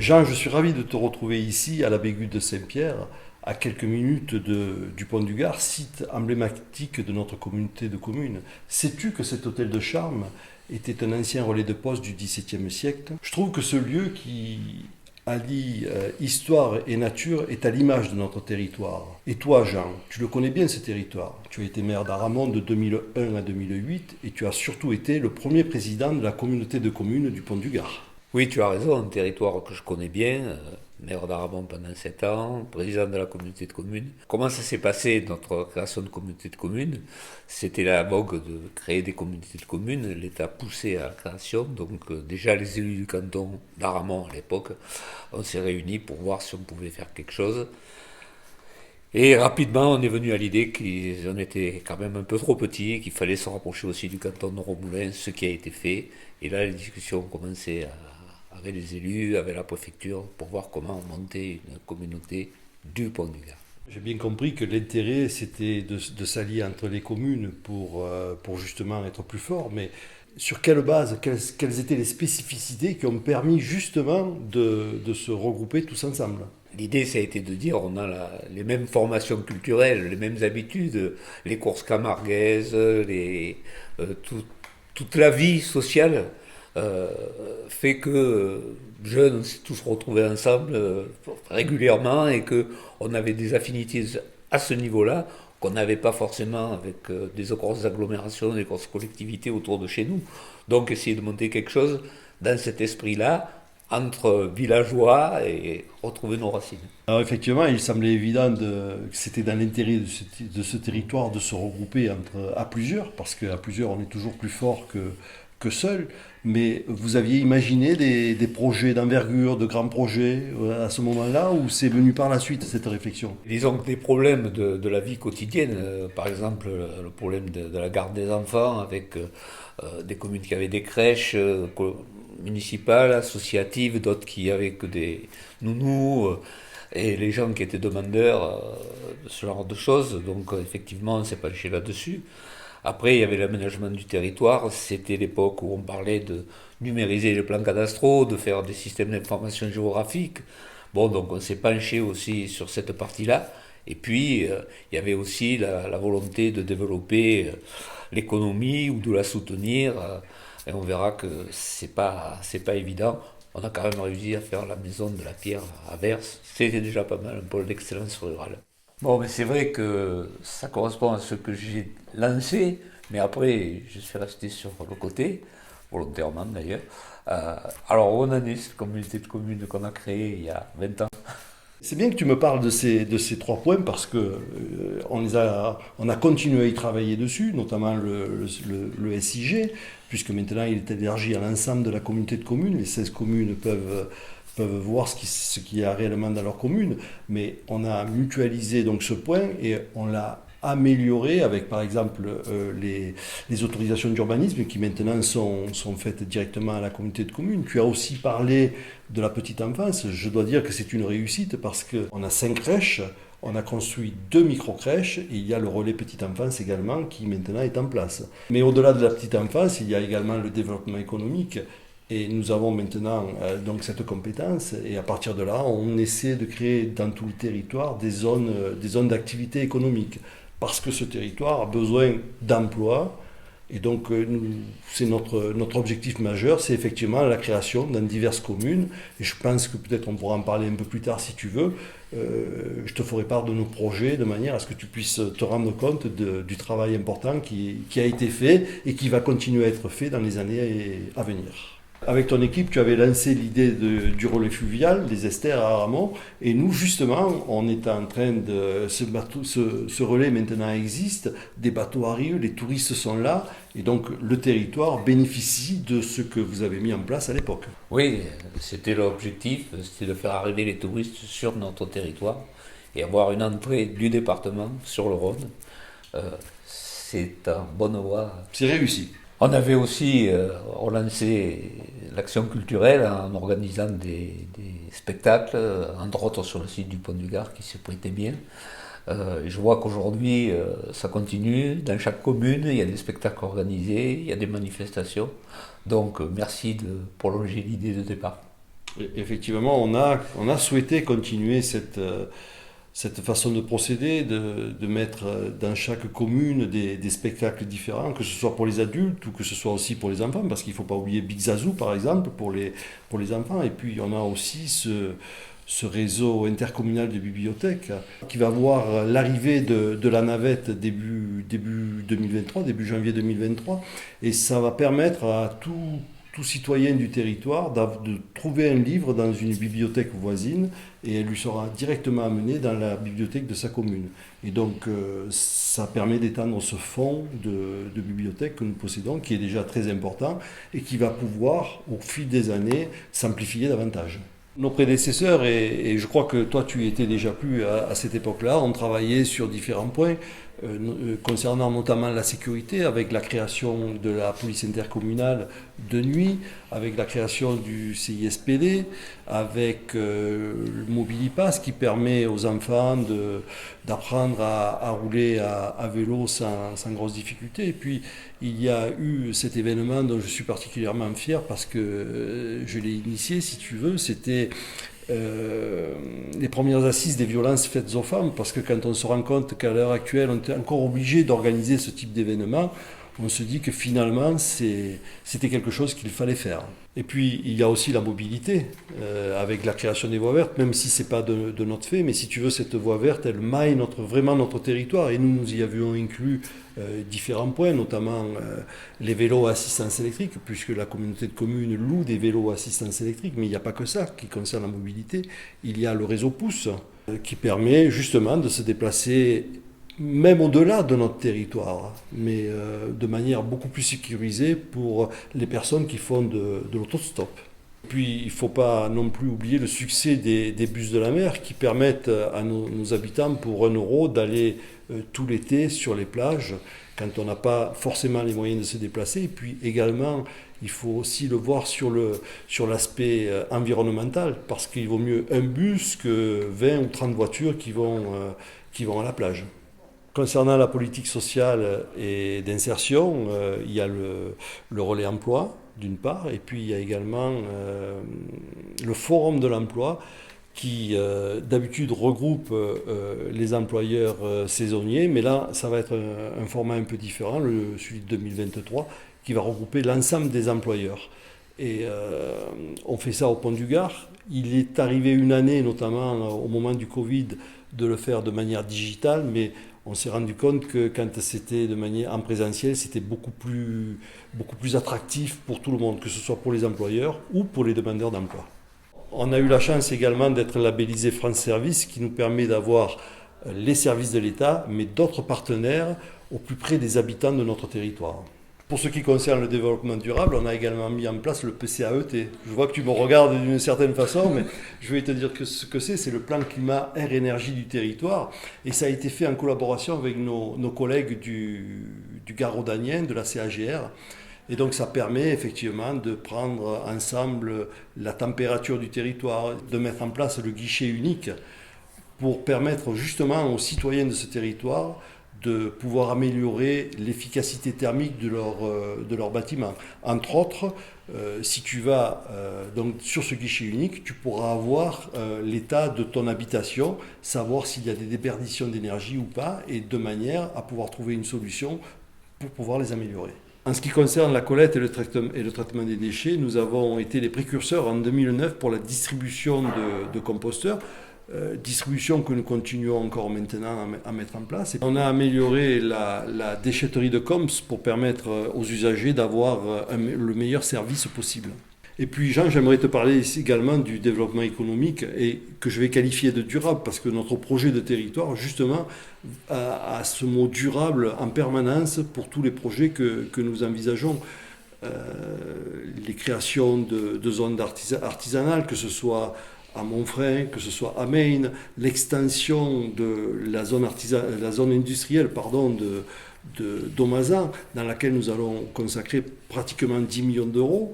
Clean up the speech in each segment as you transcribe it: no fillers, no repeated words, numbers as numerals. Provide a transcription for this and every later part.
Jean, je suis ravi de te retrouver ici à la Bégude de Saint-Pierre, à quelques minutes du Pont du Gard, site emblématique de notre communauté de communes. Sais-tu que cet hôtel de charme était un ancien relais de poste du XVIIe siècle? Je trouve que ce lieu qui allie histoire et nature est à l'image de notre territoire. Et toi, Jean, tu le connais bien ce territoire. Tu as été maire d'Aramon de 2001 à 2008 et tu as surtout été le premier président de la communauté de communes du Pont du Gard. Oui, tu as raison, un territoire que je connais bien, maire d'Arabon pendant 7 ans, président de la communauté de communes. Comment ça s'est passé, notre création de communauté de communes? C'était la vogue de créer des communautés de communes, l'État poussait à la création, donc déjà les élus du canton d'Aramon à l'époque, on s'est réunis pour voir si on pouvait faire quelque chose. Et rapidement, on est venu à l'idée qu'on était quand même un peu trop petits, qu'il fallait se rapprocher aussi du canton de Romoulins, ce qui a été fait. Et là, les discussions ont commencé avec les élus, avec la préfecture, pour voir comment monter une communauté du Pont du Gard. J'ai bien compris que l'intérêt, c'était de s'allier entre les communes pour justement être plus fort, mais sur quelle base, quelles étaient les spécificités qui ont permis justement de se regrouper tous ensemble? L'idée, ça a été de dire on a les mêmes formations culturelles, les mêmes habitudes, les courses camarguaises, toute la vie sociale fait que jeunes, on s'est tous retrouvés ensemble régulièrement et que on avait des affinités à ce niveau-là qu'on n'avait pas forcément avec des grosses agglomérations, des grosses collectivités autour de chez nous. Donc essayer de monter quelque chose dans cet esprit-là, entre villageois et retrouver nos racines. Alors effectivement, il semblait évident que c'était dans l'intérêt de ce territoire de se regrouper à plusieurs, parce qu'à plusieurs on est toujours plus fort que seul. Mais vous aviez imaginé des projets d'envergure, de grands projets à ce moment-là, ou c'est venu par la suite cette réflexion? Disons que des problèmes de la vie quotidienne, par exemple le problème de la garde des enfants avec des communes qui avaient des crèches municipales, associatives, d'autres qui avaient que des nounous, et les gens qui étaient demandeurs de ce genre de choses. Donc effectivement, on s'est penché là-dessus. Après, il y avait l'aménagement du territoire. C'était l'époque où on parlait de numériser les plans cadastraux, de faire des systèmes d'information géographique. Bon, donc on s'est penché aussi sur cette partie-là. Et puis, il y avait aussi la volonté de développer l'économie ou de la soutenir. Et on verra que c'est pas évident. On a quand même réussi à faire la maison de la pierre à Vers. C'était déjà pas mal, un pôle d'excellence rurale. Bon, mais c'est vrai que ça correspond à ce que j'ai lancé, mais après, je suis resté sur le côté, volontairement d'ailleurs. Alors, on en est cette communauté de communes qu'on a créée il y a 20 ans. C'est bien que tu me parles de ces trois points parce que on a continué à y travailler dessus, notamment le SIG, puisque maintenant il est élargi à l'ensemble de la communauté de communes. Les 16 communes peuvent voir ce qu'il y a réellement dans leur commune, mais on a mutualisé donc ce point et on l'a amélioré avec par exemple les autorisations d'urbanisme qui maintenant sont faites directement à la communauté de communes. Tu as aussi parlé de la petite enfance. Je dois dire que c'est une réussite parce qu'on a 5 crèches, on a construit 2 micro-crèches et il y a le relais petite enfance également qui maintenant est en place. Mais au-delà de la petite enfance, il y a également le développement économique. Et nous avons maintenant donc cette compétence et à partir de là, on essaie de créer dans tout le territoire des zones d'activité économique parce que ce territoire a besoin d'emplois et donc c'est notre objectif majeur, c'est effectivement la création dans diverses communes et je pense que peut-être on pourra en parler un peu plus tard si tu veux. Je te ferai part de nos projets de manière à ce que tu puisses te rendre compte du travail important qui a été fait et qui va continuer à être fait dans les années à venir. Avec ton équipe, tu avais lancé l'idée du relais fluvial des esters à Aramon. Et nous, justement, on est en train de... Ce relais maintenant existe, des bateaux arrivent, les touristes sont là. Et donc, le territoire bénéficie de ce que vous avez mis en place à l'époque. Oui, c'était l'objectif, c'était de faire arriver les touristes sur notre territoire et avoir une entrée du département sur le Rhône. C'est en bonne voie. C'est réussi. On avait aussi relancé l'action culturelle en organisant des spectacles, entre autres sur le site du Pont du Gard qui se prêtait bien. Je vois qu'aujourd'hui ça continue, dans chaque commune il y a des spectacles organisés, il y a des manifestations. Donc merci de prolonger l'idée de départ. Effectivement, on a souhaité continuer cette façon de procéder, de mettre dans chaque commune des spectacles différents, que ce soit pour les adultes ou que ce soit aussi pour les enfants, parce qu'il ne faut pas oublier Big Zazou, par exemple, pour les enfants. Et puis, on a aussi ce réseau intercommunal de bibliothèques qui va voir l'arrivée de la navette début 2023, début janvier 2023. Et ça va permettre à tout citoyen du territoire de trouver un livre dans une bibliothèque voisine et elle lui sera directement amenée dans la bibliothèque de sa commune. Et donc ça permet d'étendre ce fonds de bibliothèque que nous possédons, qui est déjà très important et qui va pouvoir, au fil des années, s'amplifier davantage. Nos prédécesseurs, et je crois que toi tu y étais déjà plus à cette époque-là, ont travaillé sur différents points concernant notamment la sécurité, avec la création de la police intercommunale de nuit, avec la création du CISPD, avec le Mobilipass qui permet aux enfants d'apprendre à rouler à vélo sans grosse difficulté. Et puis il y a eu cet événement dont je suis particulièrement fier parce que je l'ai initié, si tu veux, c'était les premières assises des violences faites aux femmes, parce que quand on se rend compte qu'à l'heure actuelle on est encore obligé d'organiser ce type d'événement, on se dit que finalement c'était quelque chose qu'il fallait faire. Et puis il y a aussi la mobilité, avec la création des voies vertes, même si ce n'est pas de notre fait, mais si tu veux, cette voie verte, elle maille vraiment notre territoire, et nous y avions inclus différents points, notamment les vélos à assistance électrique, puisque la communauté de communes loue des vélos à assistance électrique, mais il n'y a pas que ça qui concerne la mobilité, il y a le réseau Pouce, qui permet justement de se déplacer même au-delà de notre territoire, mais de manière beaucoup plus sécurisée pour les personnes qui font de l'autostop. Puis il ne faut pas non plus oublier le succès des bus de la mer qui permettent à nos habitants pour 1 € d'aller tout l'été sur les plages quand on n'a pas forcément les moyens de se déplacer. Et puis également, il faut aussi le voir sur l'aspect environnemental, parce qu'il vaut mieux un bus que 20 ou 30 voitures qui vont à la plage. Concernant la politique sociale et d'insertion, il y a le relais emploi, d'une part, et puis il y a également le forum de l'emploi qui d'habitude regroupe les employeurs saisonniers, mais là ça va être un format un peu différent, celui de 2023, qui va regrouper l'ensemble des employeurs. Et on fait ça au Pont du Gard. Il est arrivé une année, notamment au moment du Covid, de le faire de manière digitale, mais on s'est rendu compte que quand c'était de manière en présentiel, c'était beaucoup plus attractif pour tout le monde, que ce soit pour les employeurs ou pour les demandeurs d'emploi. On a eu la chance également d'être labellisé France Service, qui nous permet d'avoir les services de l'État, mais d'autres partenaires au plus près des habitants de notre territoire. Pour ce qui concerne le développement durable, on a également mis en place le PCAET. Je vois que tu me regardes d'une certaine façon, mais je vais te dire que ce que c'est le plan climat, air, énergie du territoire. Et ça a été fait en collaboration avec nos collègues du Gard-Rhodanien, de la CAGR. Et donc ça permet effectivement de prendre ensemble la température du territoire, de mettre en place le guichet unique pour permettre justement aux citoyens de ce territoire de pouvoir améliorer l'efficacité thermique de leur bâtiment. Entre autres, si tu vas donc sur ce guichet unique, tu pourras avoir l'état de ton habitation, savoir s'il y a des déperditions d'énergie ou pas, et de manière à pouvoir trouver une solution pour pouvoir les améliorer. En ce qui concerne la collecte et le traitement des déchets, nous avons été les précurseurs en 2009 pour la distribution de composteurs. Distribution que nous continuons encore maintenant à mettre en place. Et on a amélioré la déchetterie de Coms pour permettre aux usagers d'avoir le meilleur service possible. Et puis Jean, j'aimerais te parler également du développement économique et que je vais qualifier de durable, parce que notre projet de territoire justement a ce mot durable en permanence pour tous les projets que nous envisageons. Les créations de zones artisanales, que ce soit à Montfrin, que ce soit à Maine, l'extension de la zone industrielle d'Aumazan, dans laquelle nous allons consacrer pratiquement 10 millions d'euros.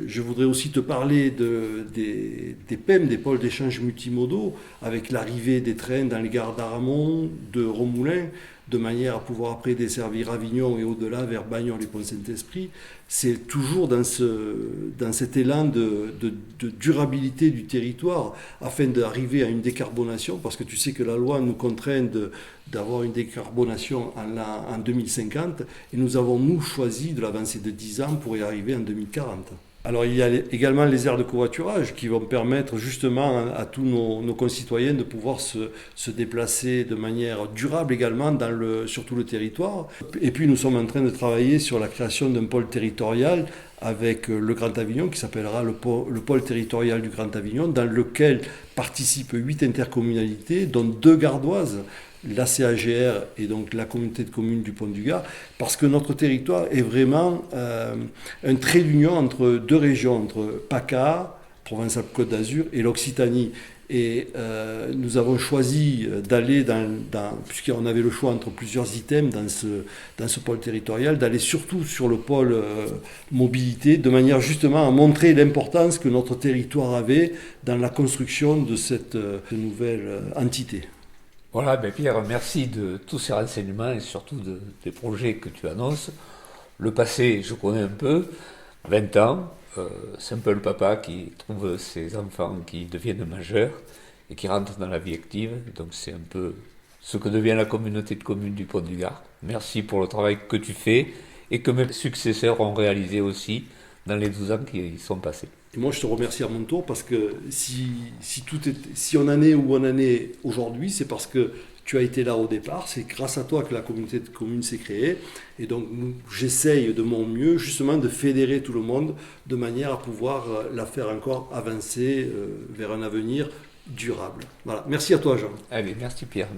Je voudrais aussi te parler des PEM, des pôles d'échange multimodaux, avec l'arrivée des trains dans les gares d'Aramon, de Romoulin, de manière à pouvoir après desservir Avignon et au-delà vers Bagnols et Pont-Saint-Esprit. C'est toujours dans cet élan de durabilité du territoire afin d'arriver à une décarbonation, parce que tu sais que la loi nous contraint d'avoir une décarbonation en 2050 et nous avons, nous, choisi de l'avancer de 10 ans pour y arriver en 2040. Alors il y a également les aires de covoiturage qui vont permettre justement à tous nos concitoyens de pouvoir se déplacer de manière durable également sur tout le territoire. Et puis nous sommes en train de travailler sur la création d'un pôle territorial avec le Grand Avignon qui s'appellera le pôle territorial du Grand Avignon, dans lequel participent 8 intercommunalités, dont 2 gardoises, la CAGR et donc la communauté de communes du Pont du Gard, parce que notre territoire est vraiment un trait d'union entre 2 régions, entre PACA, Provence-Alpes-Côte d'Azur, et l'Occitanie. Et nous avons choisi d'aller puisqu'on avait le choix entre plusieurs items dans ce pôle territorial, d'aller surtout sur le pôle mobilité, de manière justement à montrer l'importance que notre territoire avait dans la construction de cette nouvelle entité. Voilà, Pierre, merci de tous ces renseignements et surtout des projets que tu annonces. Le passé, je connais un peu, 20 ans, c'est un peu le papa qui trouve ses enfants qui deviennent majeurs et qui rentrent dans la vie active. Donc c'est un peu ce que devient la communauté de communes du Pont du Gard. Merci pour le travail que tu fais et que mes successeurs ont réalisé aussi dans les 12 ans qui y sont passés. Et moi, je te remercie à mon tour parce que si on en est où on en est aujourd'hui, c'est parce que tu as été là au départ. C'est grâce à toi que la communauté de communes s'est créée. Et donc, j'essaye de mon mieux justement de fédérer tout le monde de manière à pouvoir la faire encore avancer vers un avenir durable. Voilà. Merci à toi, Jean. Allez, merci Pierre.